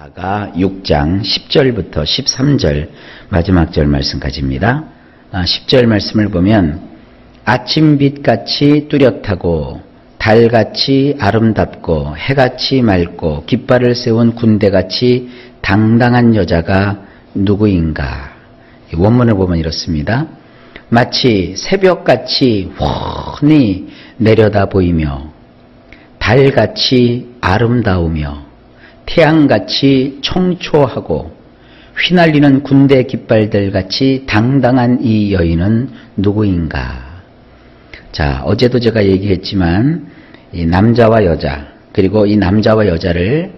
사가 6장 10절부터 13절 마지막 절 말씀까지입니다. 10절 말씀을 보면 아침빛같이 뚜렷하고 달같이 아름답고 해같이 맑고 깃발을 세운 군대같이 당당한 여자가 누구인가. 원문을 보면 이렇습니다. 마치 새벽같이 훤히 내려다 보이며 달같이 아름다우며 태양같이 청초하고 휘날리는 군대 깃발들같이 당당한 이 여인은 누구인가. 자, 어제도 제가 얘기했지만 이 남자와 여자 그리고 이 남자와 여자를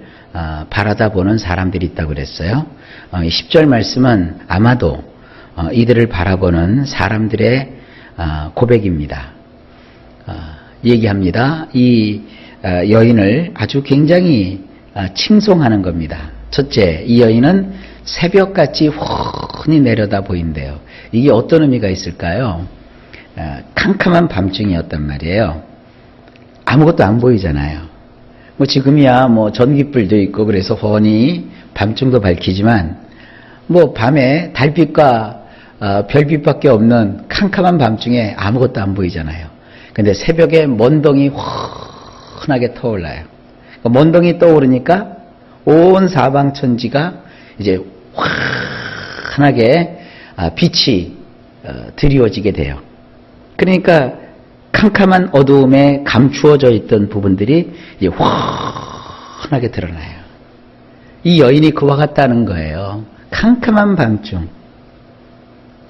바라다 보는 사람들이 있다고 그랬어요. 이 10절 말씀은 아마도 이들을 바라보는 사람들의 고백입니다. 얘기합니다. 이 여인을 아주 굉장히 칭송하는 겁니다. 첫째, 이 여인은 새벽같이 훤히 내려다 보인대요. 이게 어떤 의미가 있을까요? 캄캄한 밤중이었단 말이에요. 아무것도 안 보이잖아요. 뭐 지금이야 뭐 전기불도 있고 그래서 훤히 밤중도 밝히지만 뭐 밤에 달빛과 별빛밖에 없는 캄캄한 밤중에 아무것도 안 보이잖아요. 근데 새벽에 먼덩이 훤하게 떠올라요. 먼덩이 떠오르니까 온 사방천지가 이제 환하게 빛이 드리워지게 돼요. 그러니까 캄캄한 어두움에 감추어져 있던 부분들이 이제 환하게 드러나요. 이 여인이 그와 같다는 거예요. 캄캄한 밤중.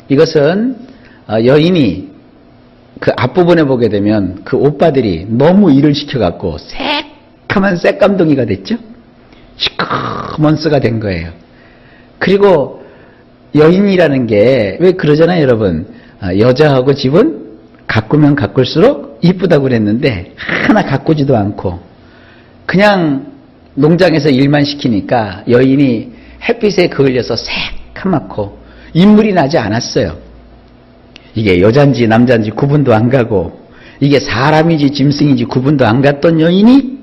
이것은 여인이 그 앞부분에 보게 되면 그 오빠들이 너무 일을 시켜갖고 새카만 쇳감동이가 됐죠? 시커먼 쓰가 된 거예요. 그리고 여인이라는 게 왜 그러잖아요, 여러분. 여자하고 집은 가꾸면 가꿀수록 이쁘다고 그랬는데 하나 가꾸지도 않고 그냥 농장에서 일만 시키니까 여인이 햇빛에 그을려서 새카맣고 인물이 나지 않았어요. 이게 여잔지 남잔지 구분도 안 가고 이게 사람인지 짐승인지 구분도 안 갔던 여인이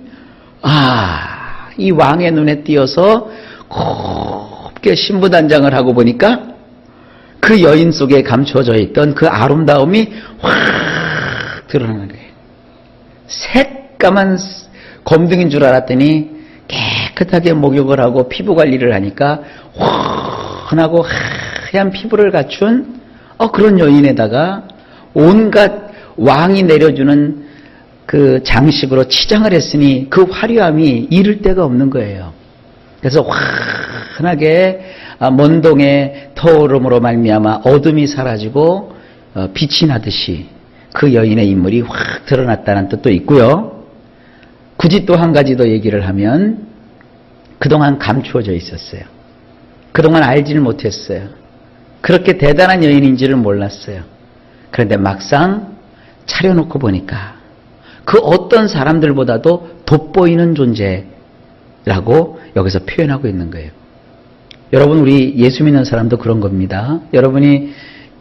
이 왕의 눈에 띄어서 곱게 신부단장을 하고 보니까 그 여인 속에 감춰져 있던 그 아름다움이 확 드러나는 거예요. 새까만 검둥인 줄 알았더니 깨끗하게 목욕을 하고 피부 관리를 하니까 환하고 하얀 피부를 갖춘 그런 여인에다가 온갖 왕이 내려주는 그 장식으로 치장을 했으니 그 화려함이 이를 데가 없는 거예요. 그래서 환하게 먼동의 터오름으로 말미암아 어둠이 사라지고 빛이 나듯이 그 여인의 인물이 확 드러났다는 뜻도 있고요. 굳이 또 한 가지 더 얘기를 하면 그동안 감추어져 있었어요. 그동안 알지를 못했어요. 그렇게 대단한 여인인지를 몰랐어요. 그런데 막상 차려놓고 보니까 그 어떤 사람들보다도 돋보이는 존재라고 여기서 표현하고 있는 거예요. 여러분, 우리 예수 믿는 사람도 그런 겁니다. 여러분이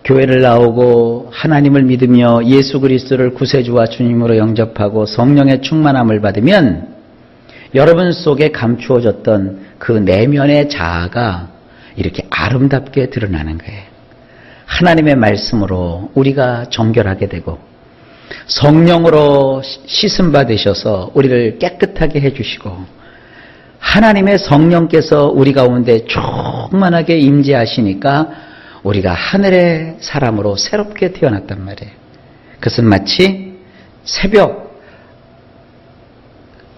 교회를 나오고 하나님을 믿으며 예수 그리스도를 구세주와 주님으로 영접하고 성령의 충만함을 받으면 여러분 속에 감추어졌던 그 내면의 자아가 이렇게 아름답게 드러나는 거예요. 하나님의 말씀으로 우리가 정결하게 되고 성령으로 씻음 받으셔서 우리를 깨끗하게 해주시고 하나님의 성령께서 우리 가운데 충만하게 임재하시니까 우리가 하늘의 사람으로 새롭게 태어났단 말이에요. 그것은 마치 새벽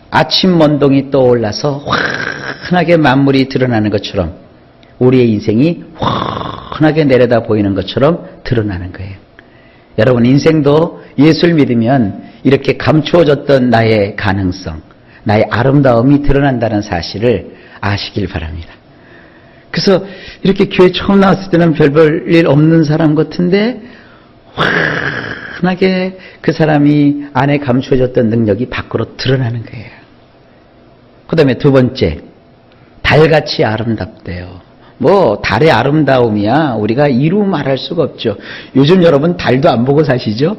아침 먼동이 떠올라서 환하게 만물이 드러나는 것처럼 우리의 인생이 환하게 내려다 보이는 것처럼 드러나는 거예요. 여러분, 인생도 예수를 믿으면 이렇게 감추어졌던 나의 가능성, 나의 아름다움이 드러난다는 사실을 아시길 바랍니다. 그래서 이렇게 교회 처음 나왔을 때는 별 일 없는 사람 같은데 환하게 그 사람이 안에 감추어졌던 능력이 밖으로 드러나는 거예요. 그 다음에 두 번째, 달같이 아름답대요. 뭐 달의 아름다움이야 우리가 이루 말할 수가 없죠. 요즘 여러분 달도 안 보고 사시죠?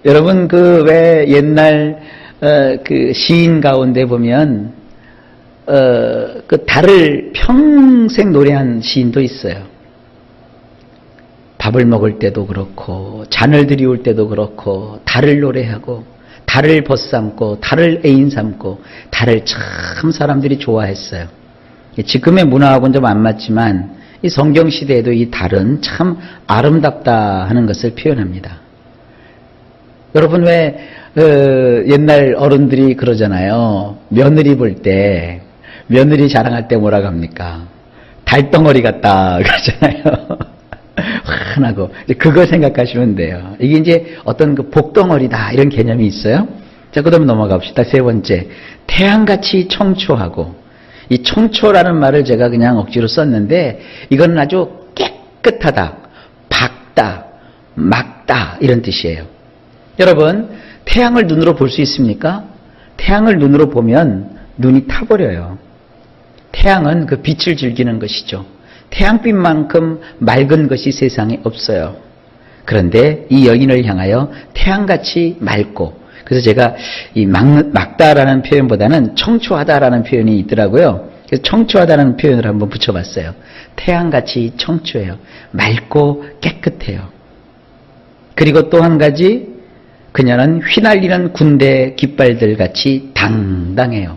여러분 그 왜 옛날 그 시인 가운데 보면 그 달을 평생 노래한 시인도 있어요. 밥을 먹을 때도 그렇고 잔을 들이올 때도 그렇고 달을 노래하고 달을 벗삼고 달을 애인 삼고 달을 참 사람들이 좋아했어요. 지금의 문화하고는 좀 안 맞지만 이 성경시대에도 이 달은 참 아름답다 하는 것을 표현합니다. 여러분 왜 옛날 어른들이 그러잖아요. 며느리 볼 때 며느리 자랑할 때 뭐라고 합니까? 달덩어리 같다 그러잖아요. 환하고 그거 생각하시면 돼요. 이게 이제 어떤 그 복덩어리다 이런 개념이 있어요. 자, 그다음 넘어갑시다. 세 번째, 태양같이 청초하고. 이 청초라는 말을 제가 그냥 억지로 썼는데 이건 아주 깨끗하다, 밝다, 맑다 이런 뜻이에요. 여러분, 태양을 눈으로 볼 수 있습니까? 태양을 눈으로 보면 눈이 타버려요. 태양은 그 빛을 즐기는 것이죠. 태양빛만큼 맑은 것이 세상에 없어요. 그런데 이 여인을 향하여 태양같이 맑고, 그래서 제가 이 맑다라는 표현보다는 청초하다라는 표현이 있더라고요. 그래서 청초하다는 표현을 한번 붙여봤어요. 태양같이 청초해요. 맑고 깨끗해요. 그리고 또 한 가지, 그녀는 휘날리는 군대 깃발들 같이 당당해요.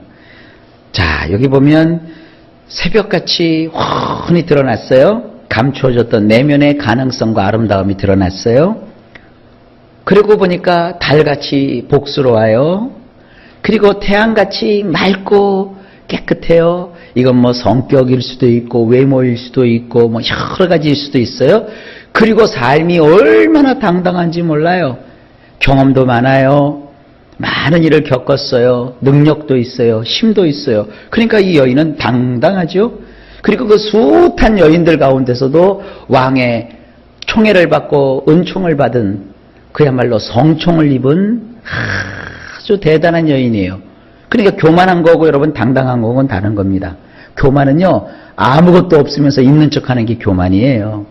자, 여기 보면 새벽같이 훤히 드러났어요. 감추어졌던 내면의 가능성과 아름다움이 드러났어요. 그리고 보니까 달같이 복스러워요. 그리고 태양같이 맑고 깨끗해요. 이건 뭐 성격일 수도 있고 외모일 수도 있고 뭐 여러 가지일 수도 있어요. 그리고 삶이 얼마나 당당한지 몰라요. 경험도 많아요. 많은 일을 겪었어요. 능력도 있어요. 힘도 있어요. 그러니까 이 여인은 당당하죠. 그리고 그 숱한 여인들 가운데서도 왕의 총애를 받고 은총을 받은 그야말로 성총을 입은 아주 대단한 여인이에요. 그러니까 교만한 거고 여러분 당당한 거는 다른 겁니다. 교만은요, 아무것도 없으면서 있는 척하는 게 교만이에요.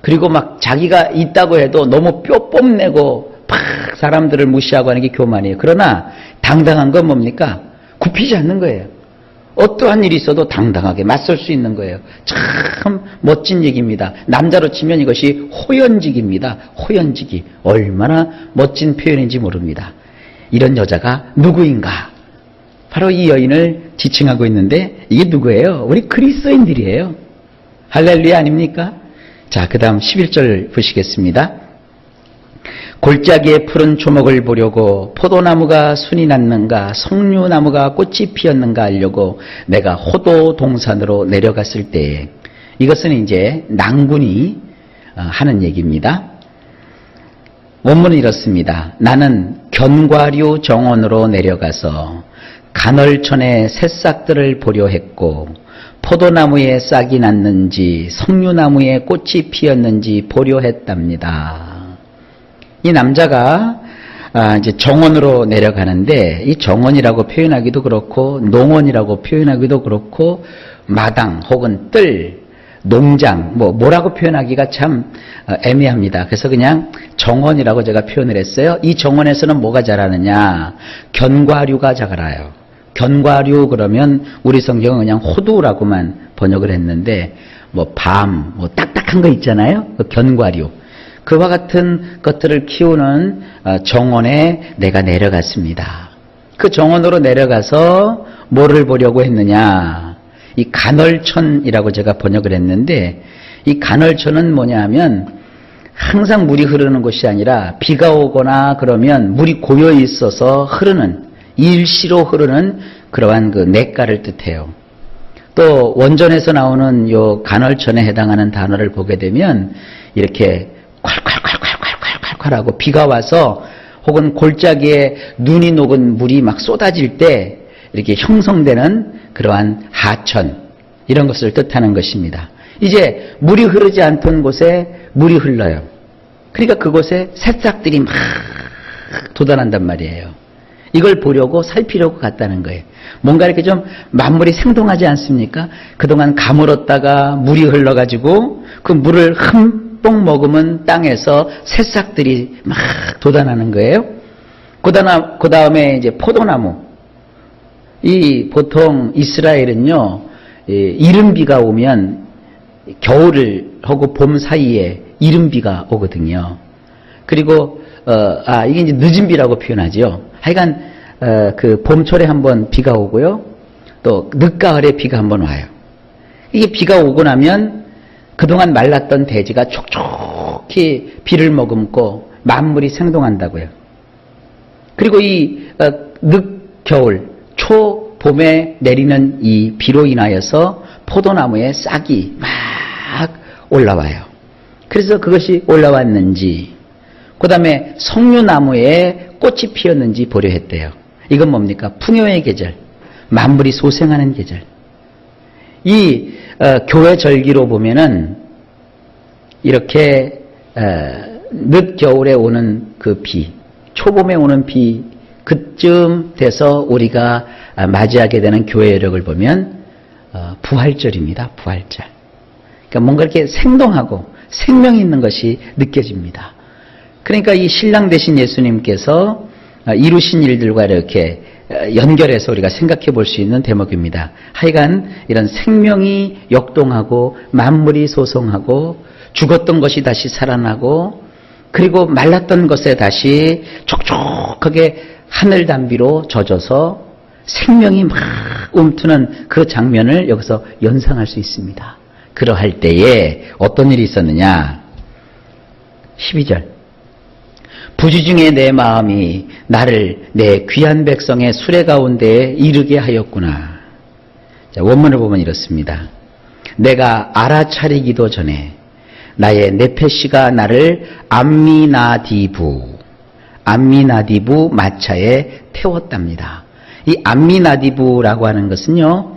그리고 막 자기가 있다고 해도 너무 뼈 뽐내고 팍 사람들을 무시하고 하는 게 교만이에요. 그러나 당당한 건 뭡니까? 굽히지 않는 거예요. 어떠한 일이 있어도 당당하게 맞설 수 있는 거예요. 참 멋진 얘기입니다. 남자로 치면 이것이 호연직입니다. 호연직이 얼마나 멋진 표현인지 모릅니다. 이런 여자가 누구인가? 바로 이 여인을 지칭하고 있는데 이게 누구예요? 우리 그리스도인들이에요. 할렐루야 아닙니까? 자, 그 다음 11절 보시겠습니다. 골짜기에 푸른 초목을 보려고 포도나무가 순이 났는가 석류나무가 꽃이 피었는가 하려고 내가 호도 동산으로 내려갔을 때에, 이것은 이제 낭군이 하는 얘기입니다. 원문은 이렇습니다. 나는 견과류 정원으로 내려가서 간헐천의 새싹들을 보려 했고 포도나무에 싹이 났는지 석류나무에 꽃이 피었는지 보려 했답니다. 이 남자가 이제 정원으로 내려가는데 이 정원이라고 표현하기도 그렇고 농원이라고 표현하기도 그렇고 마당 혹은 뜰, 농장 뭐라고 표현하기가 참 애매합니다. 그래서 그냥 정원이라고 제가 표현을 했어요. 이 정원에서는 뭐가 자라느냐? 견과류가 자라요. 견과류 그러면 우리 성경은 그냥 호두라고만 번역을 했는데 뭐 딱딱한 거 있잖아요. 그 견과류. 그와 같은 것들을 키우는 정원에 내가 내려갔습니다. 그 정원으로 내려가서 뭐를 보려고 했느냐? 이 간헐천이라고 제가 번역을 했는데 이 간헐천은 뭐냐 하면 항상 물이 흐르는 곳이 아니라 비가 오거나 그러면 물이 고여 있어서 흐르는, 일시로 흐르는 그러한 그 냇가를 뜻해요. 또 원전에서 나오는 요 간헐천에 해당하는 단어를 보게 되면 이렇게 콸콸콸콸콸콸콸 하고 비가 와서 혹은 골짜기에 눈이 녹은 물이 막 쏟아질 때 이렇게 형성되는 그러한 하천, 이런 것을 뜻하는 것입니다. 이제 물이 흐르지 않던 곳에 물이 흘러요. 그러니까 그곳에 새싹들이 막 돋아난단 말이에요. 이걸 보려고 살피려고 갔다는 거예요. 뭔가 이렇게 좀 만물이 생동하지 않습니까? 그동안 가물었다가 물이 흘러가지고 그 물을 흠뻑 머금은 땅에서 새싹들이 막 돋아나는 거예요. 그 다음에 이제 포도나무. 이 보통 이스라엘은요, 이른비가 오면 겨울을 하고 봄 사이에 이른비가 오거든요. 그리고 이게 이제 늦은 비라고 표현하죠. 하여간 그 봄철에 한번 비가 오고요, 또 늦가을에 비가 한번 와요. 이게 비가 오고 나면 그동안 말랐던 대지가 촉촉히 비를 머금고 만물이 생동한다고요. 그리고 이 늦겨울, 초봄에 내리는 이 비로 인하여서 포도나무에 싹이 막 올라와요. 그래서 그것이 올라왔는지, 그 다음에 석류나무에 꽃이 피었는지 보려 했대요. 이건 뭡니까? 풍요의 계절, 만물이 소생하는 계절. 이 교회 절기로 보면은 이렇게 늦겨울에 오는 그 비, 초봄에 오는 비, 그쯤 돼서 우리가 맞이하게 되는 교회 여력을 보면 부활절입니다. 부활절. 그러니까 뭔가 이렇게 생동하고 생명이 있는 것이 느껴집니다. 그러니까 이 신랑 되신 예수님께서 이루신 일들과 이렇게 연결해서 우리가 생각해 볼 수 있는 대목입니다. 하여간 이런 생명이 역동하고 만물이 소송하고 죽었던 것이 다시 살아나고 그리고 말랐던 것에 다시 촉촉하게 하늘 담비로 젖어서 생명이 막 움트는 그 장면을 여기서 연상할 수 있습니다. 그러할 때에 어떤 일이 있었느냐? 12절. 부지중에 내 마음이 나를 내 귀한 백성의 수레 가운데에 이르게 하였구나. 자, 원문을 보면 이렇습니다. 내가 알아차리기도 전에 나의 네페시가 나를 암미나디부 마차에 태웠답니다. 이 암미나디부라고 하는 것은요,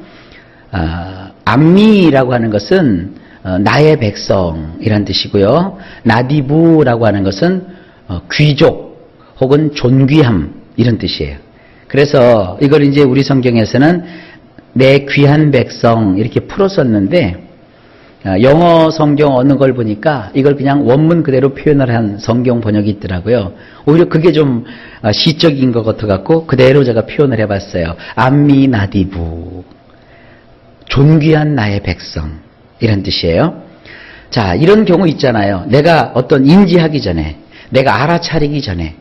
암미라고 하는 것은 나의 백성이란 뜻이고요. 나디부라고 하는 것은 귀족 혹은 존귀함 이런 뜻이에요. 그래서 이걸 이제 우리 성경에서는 내 귀한 백성 이렇게 풀었었는데 영어 성경 어느 걸 보니까 이걸 그냥 원문 그대로 표현을 한 성경 번역이 있더라고요. 오히려 그게 좀 시적인 것 같아갖고 그대로 제가 표현을 해봤어요. 암미나디부, 존귀한 나의 백성 이런 뜻이에요. 자, 이런 경우 있잖아요. 내가 어떤 인지하기 전에, 내가 알아차리기 전에,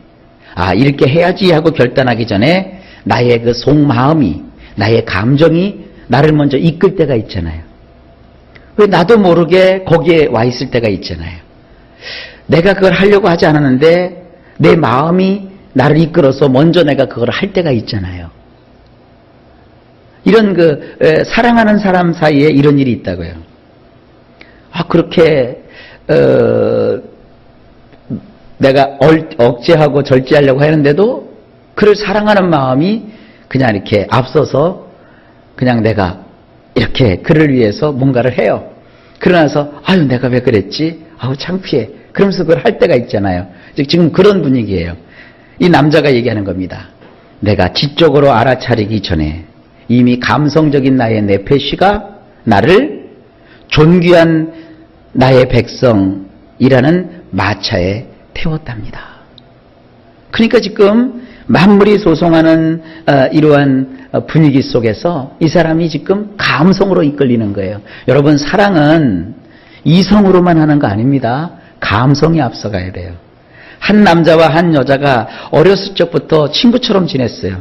이렇게 해야지 하고 결단하기 전에 나의 그 속마음이, 나의 감정이 나를 먼저 이끌 때가 있잖아요. 왜 나도 모르게 거기에 와 있을 때가 있잖아요. 내가 그걸 하려고 하지 않았는데 내 마음이 나를 이끌어서 먼저 내가 그걸 할 때가 있잖아요. 이런 사랑하는 사람 사이에 이런 일이 있다고요. 그렇게 내가 억제하고 절제하려고 하는데도 그를 사랑하는 마음이 그냥 이렇게 앞서서 그냥 내가 이렇게 그를 위해서 뭔가를 해요. 그러나서 내가 왜 그랬지? 창피해. 그러면서 그걸 할 때가 있잖아요. 지금 그런 분위기예요. 이 남자가 얘기하는 겁니다. 내가 지적으로 알아차리기 전에 이미 감성적인 나의 네페시가 나를 존귀한 나의 백성이라는 마차에 태웠답니다. 그러니까 지금 만물이 소송하는 이러한 분위기 속에서 이 사람이 지금 감성으로 이끌리는 거예요. 여러분, 사랑은 이성으로만 하는 거 아닙니다. 감성이 앞서가야 돼요. 한 남자와 한 여자가 어렸을 적부터 친구처럼 지냈어요.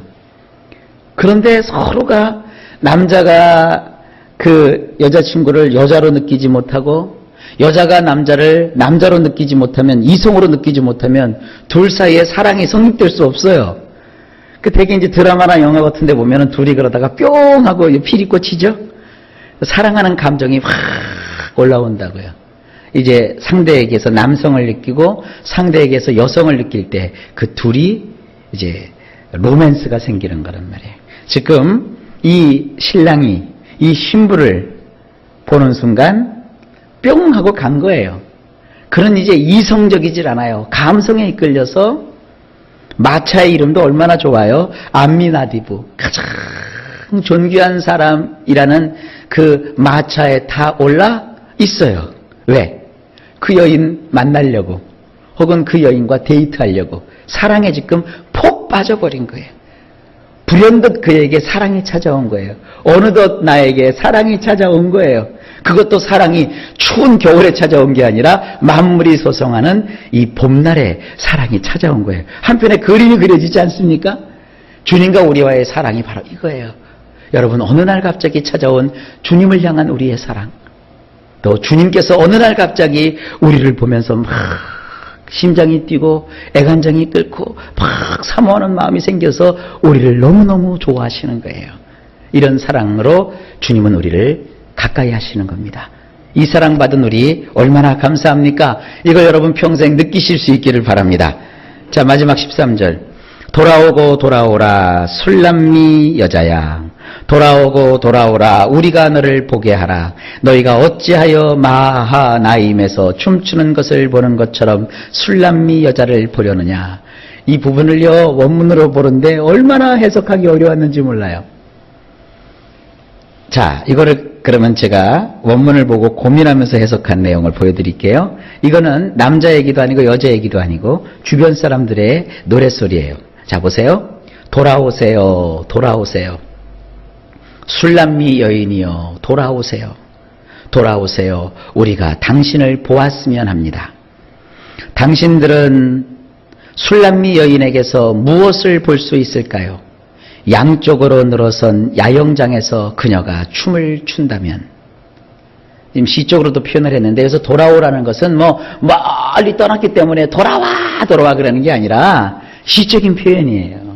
그런데 서로가 남자가 그 여자친구를 여자로 느끼지 못하고 여자가 남자를 남자로 느끼지 못하면, 이성으로 느끼지 못하면 둘 사이에 사랑이 성립될 수 없어요. 되게 이제 드라마나 영화 같은 데 보면은 둘이 그러다가 뿅 하고 피리꽃이죠? 사랑하는 감정이 확 올라온다고요. 이제 상대에게서 남성을 느끼고 상대에게서 여성을 느낄 때 그 둘이 이제 로맨스가 생기는 거란 말이에요. 지금 이 신랑이 이 신부를 보는 순간 뿅 하고 간 거예요. 그런 이제 이성적이질 않아요. 감성에 이끌려서, 마차의 이름도 얼마나 좋아요. 암미나디부, 가장 존귀한 사람이라는 그 마차에 타 올라 있어요. 왜? 그 여인 만나려고, 혹은 그 여인과 데이트하려고. 사랑에 지금 폭 빠져버린 거예요. 불현듯 그에게 사랑이 찾아온 거예요. 어느덧 나에게 사랑이 찾아온 거예요. 그것도 사랑이 추운 겨울에 찾아온 게 아니라 만물이 소성하는 이 봄날에 사랑이 찾아온 거예요. 한편에 그림이 그려지지 않습니까? 주님과 우리와의 사랑이 바로 이거예요. 여러분, 어느 날 갑자기 찾아온 주님을 향한 우리의 사랑, 또 주님께서 어느 날 갑자기 우리를 보면서 막 심장이 뛰고 애간장이 끓고 막 사모하는 마음이 생겨서 우리를 너무너무 좋아하시는 거예요. 이런 사랑으로 주님은 우리를 가까이 하시는 겁니다. 이 사랑받은 우리 얼마나 감사합니까? 이걸 여러분 평생 느끼실 수 있기를 바랍니다. 자, 마지막 13절. 돌아오고 돌아오라 술람미 여자야, 돌아오고 돌아오라 우리가 너를 보게 하라. 너희가 어찌하여 마하나임에서 춤추는 것을 보는 것처럼 술람미 여자를 보려느냐. 이 부분을요 원문으로 보는데 얼마나 해석하기 어려웠는지 몰라요. 자, 이거를 그러면 제가 원문을 보고 고민하면서 해석한 내용을 보여드릴게요. 이거는 남자 얘기도 아니고 여자 얘기도 아니고 주변 사람들의 노랫소리예요. 자, 보세요. 돌아오세요, 돌아오세요. 술람미 여인이여, 돌아오세요. 돌아오세요. 우리가 당신을 보았으면 합니다. 당신들은 술람미 여인에게서 무엇을 볼 수 있을까요? 양쪽으로 늘어선 야영장에서 그녀가 춤을 춘다면. 지금 시적으로도 표현을 했는데, 여기서 돌아오라는 것은 멀리 떠났기 때문에 돌아와 그러는 게 아니라 시적인 표현이에요.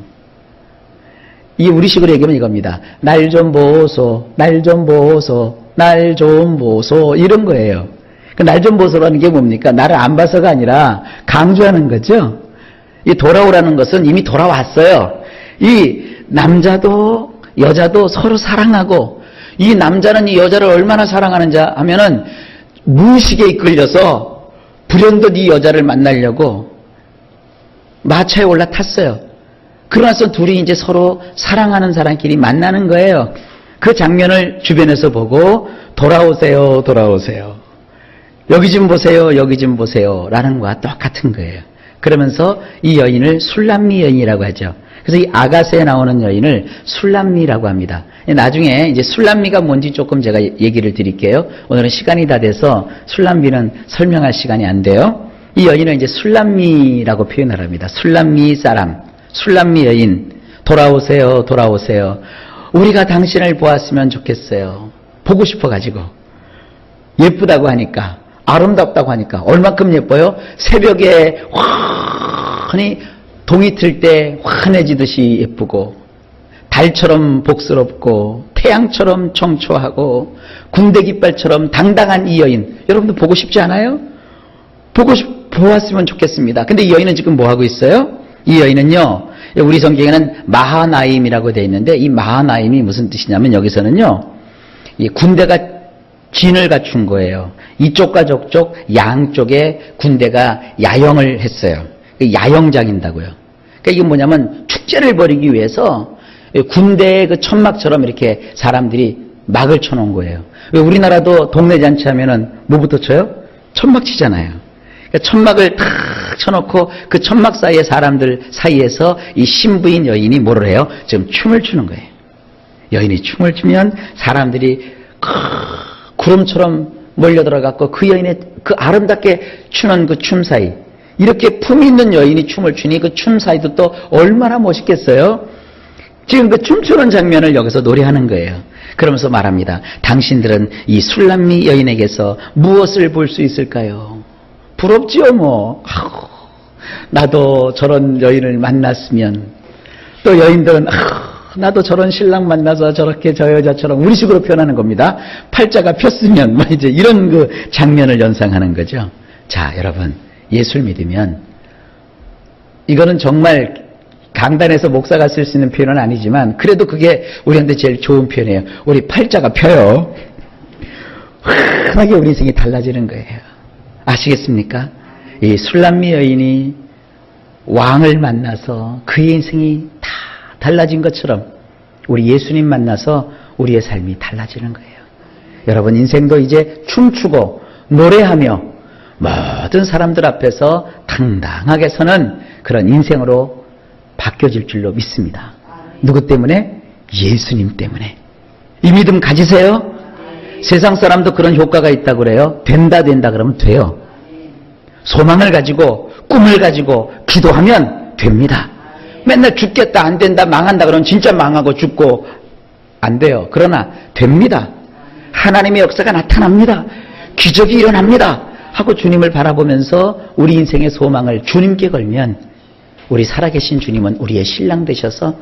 이 우리식으로 얘기하면 이겁니다. 날 좀 보소, 날 좀 보소, 날 좀 보소, 이런 거예요. 날 좀 보소라는 게 뭡니까? 나를 안 봐서가 아니라 강조하는 거죠. 이 돌아오라는 것은 이미 돌아왔어요. 이 남자도 여자도 서로 사랑하고, 이 남자는 이 여자를 얼마나 사랑하는지 하면은 무의식에 이끌려서 불현듯 이 여자를 만나려고 마차에 올라탔어요. 그러나서 둘이 이제 서로 사랑하는 사람끼리 만나는 거예요. 그 장면을 주변에서 보고 돌아오세요, 돌아오세요. 여기 좀 보세요, 여기 좀 보세요. 라는 거와 똑같은 거예요. 그러면서 이 여인을 술람미 여인이라고 하죠. 그래서 이 아가세에 나오는 여인을 술람미라고 합니다. 나중에 이제 술람미가 뭔지 조금 제가 얘기를 드릴게요. 오늘은 시간이 다 돼서 술람미는 설명할 시간이 안 돼요. 이 여인을 이제 술람미라고 표현을 합니다. 술람미 사람, 술람미 여인, 돌아오세요, 돌아오세요. 우리가 당신을 보았으면 좋겠어요. 보고 싶어가지고. 예쁘다고 하니까, 아름답다고 하니까. 얼마큼 예뻐요? 새벽에 환히 동이 틀 때 환해지듯이 예쁘고, 달처럼 복스럽고, 태양처럼 청초하고, 군대 깃발처럼 당당한 이 여인. 여러분들 보고 싶지 않아요? 보았으면 좋겠습니다. 근데 이 여인은 지금 뭐 하고 있어요? 이 여인은요, 우리 성경에는 마하나임이라고 되어 있는데, 이 마하나임이 무슨 뜻이냐면, 여기서는요, 이 군대가 진을 갖춘 거예요. 이쪽과 저쪽 양쪽에 군대가 야영을 했어요. 야영장인다고요. 그러니까 이게 뭐냐면 축제를 벌이기 위해서 군대의 그 천막처럼 이렇게 사람들이 막을 쳐놓은 거예요. 왜 우리나라도 동네 잔치 하면은 뭐부터 쳐요? 천막 치잖아요. 그러니까 천막을 탁 쳐놓고 그 천막 사이에 사람들 사이에서 이 신부인 여인이 뭐를 해요? 지금 춤을 추는 거예요. 여인이 춤을 추면 사람들이 구름처럼 몰려들어갔고 그 여인의 그 아름답게 추는 그 춤 사이, 이렇게 품 있는 여인이 춤을 추니 그 춤 사이도 또 얼마나 멋있겠어요? 지금 그 춤추는 장면을 여기서 노래하는 거예요. 그러면서 말합니다. 당신들은 이 술람미 여인에게서 무엇을 볼 수 있을까요? 부럽지요 뭐. 나도 저런 여인을 만났으면. 또 여인들은 나도 저런 신랑 만나서 저렇게 저 여자처럼, 우리식으로 표현하는 겁니다. 팔자가 폈으면 뭐 이제 이런 그 장면을 연상하는 거죠. 자, 여러분, 예수를 믿으면, 이거는 정말 강단에서 목사가 쓸 수 있는 표현은 아니지만 그래도 그게 우리한테 제일 좋은 표현이에요. 우리 팔자가 펴요. 환하게 우리 인생이 달라지는 거예요. 아시겠습니까? 이 술람미 여인이 왕을 만나서 그의 인생이 다 달라진 것처럼 우리 예수님 만나서 우리의 삶이 달라지는 거예요. 여러분, 인생도 이제 춤추고 노래하며 모든 사람들 앞에서 당당하게 서는 그런 인생으로 바뀌어질 줄로 믿습니다. 누구 때문에? 예수님 때문에. 이 믿음 가지세요? 세상 사람도 그런 효과가 있다고 그래요. 된다 그러면 돼요. 소망을 가지고 꿈을 가지고 기도하면 됩니다. 맨날 죽겠다 안 된다 망한다 그러면 진짜 망하고 죽고 안 돼요. 그러나 됩니다. 하나님의 역사가 나타납니다. 기적이 일어납니다. 하고 주님을 바라보면서 우리 인생의 소망을 주님께 걸면 우리 살아계신 주님은 우리의 신랑 되셔서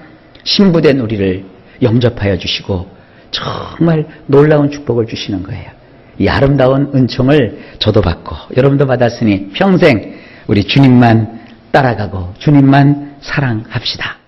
신부된 우리를 영접하여 주시고 정말 놀라운 축복을 주시는 거예요. 이 아름다운 은총을 저도 받고 여러분도 받았으니 평생 우리 주님만 따라가고 주님만 사랑합시다.